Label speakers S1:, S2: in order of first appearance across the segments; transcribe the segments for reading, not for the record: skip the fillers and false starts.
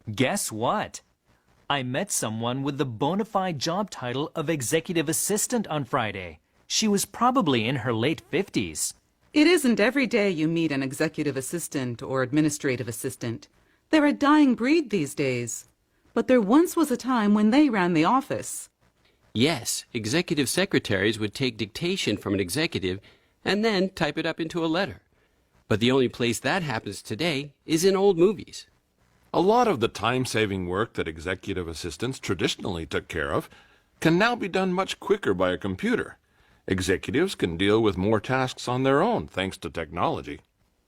S1: Guess what? I met someone with the bona fide job title of executive assistant on Friday. She was probably in her late 50s.
S2: It isn't every day you meet an executive assistant or administrative assistant. They're a dying breed these days. But there once was a time when they ran the office.
S3: Yes, executive secretaries would take dictation from an executive and then type it up into a letter. But the only place that happens today is in old movies.
S4: A lot of the time-saving work that executive assistants traditionally took care of can now be done much quicker by a computer. Executives can deal with more tasks on their own thanks to technology.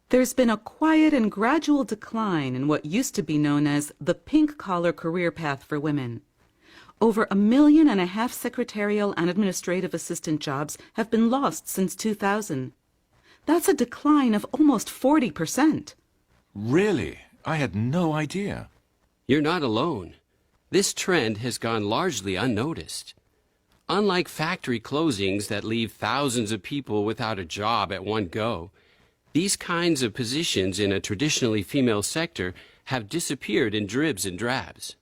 S2: There's been a quiet and gradual decline in what used to be known as the pink-collar career path for women. Over 1.5 million secretarial and administrative assistant jobs have been lost since 2000. That's a decline of almost 40%.
S5: Really? I had no idea.
S3: You're not alone. This trend has gone largely unnoticed. Unlike factory closings that leave thousands of people without a job at one go, these kinds of positions in a traditionally female sector have disappeared in dribs and drabs.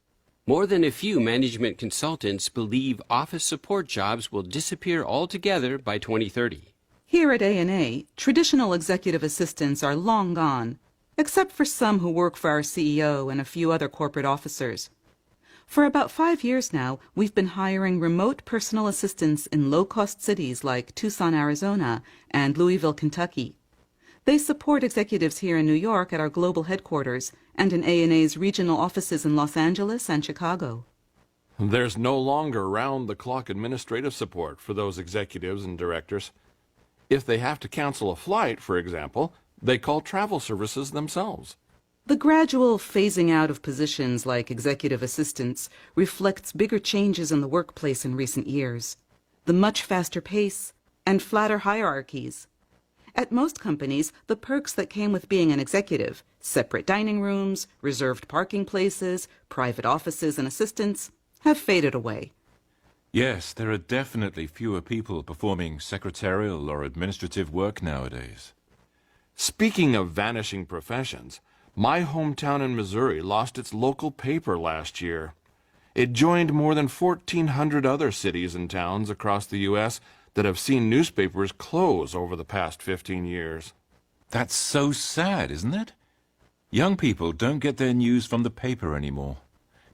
S3: More than a few management consultants believe office support jobs will disappear altogether by 2030.
S2: Here at A&A, traditional executive assistants are long gone, except for some who work for our CEO and a few other corporate officers. For about 5 years now, we've been hiring remote personal assistants in low-cost cities like Tucson, Arizona, and Louisville, Kentucky. They support executives here in New York at our global headquarters and in A&A's regional offices in Los Angeles and Chicago.
S4: There's no longer round-the-clock administrative support for those executives and directors. If they have to cancel a flight, for example, they call travel services themselves.
S2: The gradual phasing out of positions like executive assistants reflects bigger changes in the workplace in recent years, the much faster pace, and flatter hierarchies. At most companies, the perks that came with being an executive, separate dining rooms, reserved parking places, private offices and assistants, have faded away.
S5: Yes, there are definitely fewer people performing secretarial or administrative work nowadays.
S4: Speaking of vanishing professions, my hometown in Missouri lost its local paper last year. It joined more than 1,400 other cities and towns across the U.S. that have seen newspapers close over the past 15 years.
S5: That's so sad, isn't it? Young people don't get their news from the paper anymore.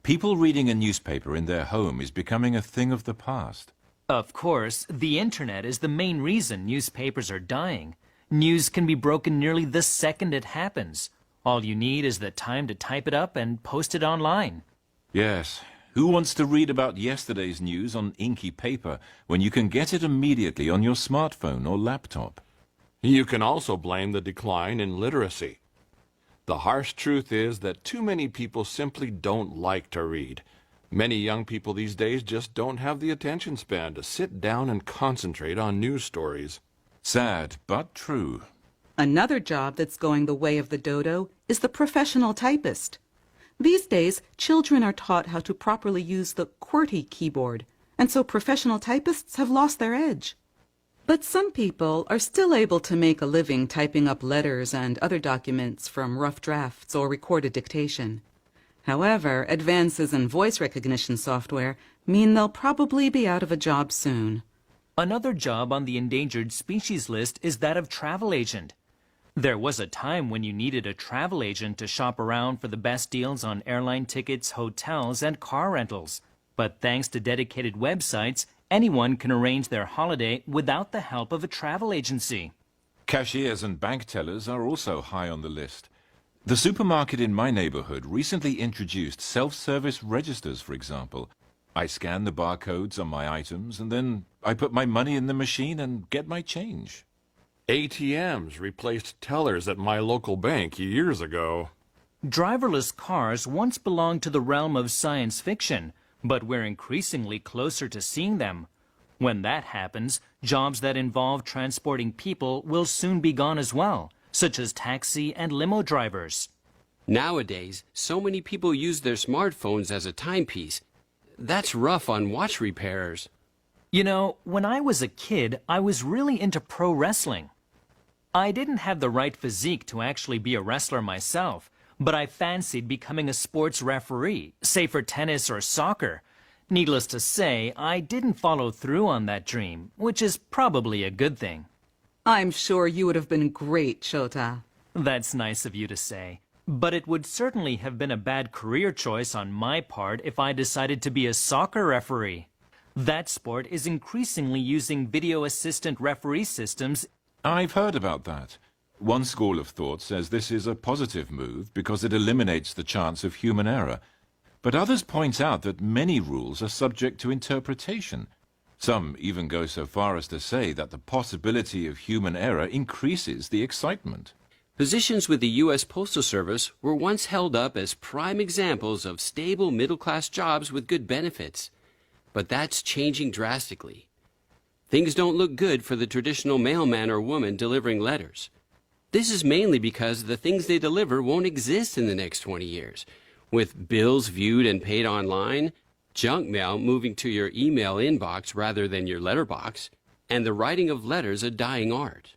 S5: People reading a newspaper in their home is becoming a thing of the past.
S1: Of course, the internet is the main reason newspapers are dying. News can be broken nearly the second it happens. All you need is the time to type it up and post it online.
S5: Yes. Who wants to read about yesterday's news on inky paper when you can get it immediately on your smartphone or laptop?
S4: You can also blame the decline in literacy. The harsh truth is that too many people simply don't like to read. Many young people these days just don't have the attention span to sit down and concentrate on news stories.
S5: Sad, but true.
S2: Another job that's going the way of the dodo is the professional typist. These days, children are taught how to properly use the QWERTY keyboard, and so professional typists have lost their edge. But some people are still able to make a living typing up letters and other documents from rough drafts or recorded dictation. However, advances in voice recognition software mean they'll probably be out of a job soon.
S1: Another job on the endangered species list is that of travel agent. There was a time when you needed a travel agent to shop around for the best deals on airline tickets, hotels, and car rentals. But thanks to dedicated websites, anyone can arrange their holiday without the help of a travel agency.
S5: Cashiers and bank tellers are also high on the list. The supermarket in my neighborhood recently introduced self-service registers, for example. I scan the barcodes on my items and then I put my money in the machine and get my change.
S4: ATMs replaced tellers at my local bank years ago.
S1: Driverless cars once belonged to the realm of science fiction, but we're increasingly closer to seeing them. When that happens, jobs that involve transporting people will soon be gone as well, such as taxi and limo drivers.
S3: Nowadays, so many people use their smartphones as a timepiece. That's rough on watch repairers.
S1: You know, when I was a kid, I was really into pro wrestling. I didn't have the right physique to actually be a wrestler myself, but I fancied becoming a sports referee, say for tennis or soccer. Needless to say, I didn't follow through on that dream, which is probably a good thing.
S2: I'm sure you would have been great, Shota.
S1: That's nice of you to say. But it would certainly have been a bad career choice on my part if I decided to be a soccer referee. That sport is increasingly using video assistant referee systems.
S5: I've heard about that. One school of thought says this is a positive move because it eliminates the chance of human error. But others point out that many rules are subject to interpretation. Some even go so far as to say that the possibility of human error increases the excitement.
S3: Positions with the U.S. Postal Service were once held up as prime examples of stable middle-class jobs with good benefits. But that's changing drastically. Things don't look good for the traditional mailman or woman delivering letters. This is mainly because the things they deliver won't exist in the next 20 years. With bills viewed and paid online, junk mail moving to your email inbox rather than your letterbox, and the writing of letters a dying art.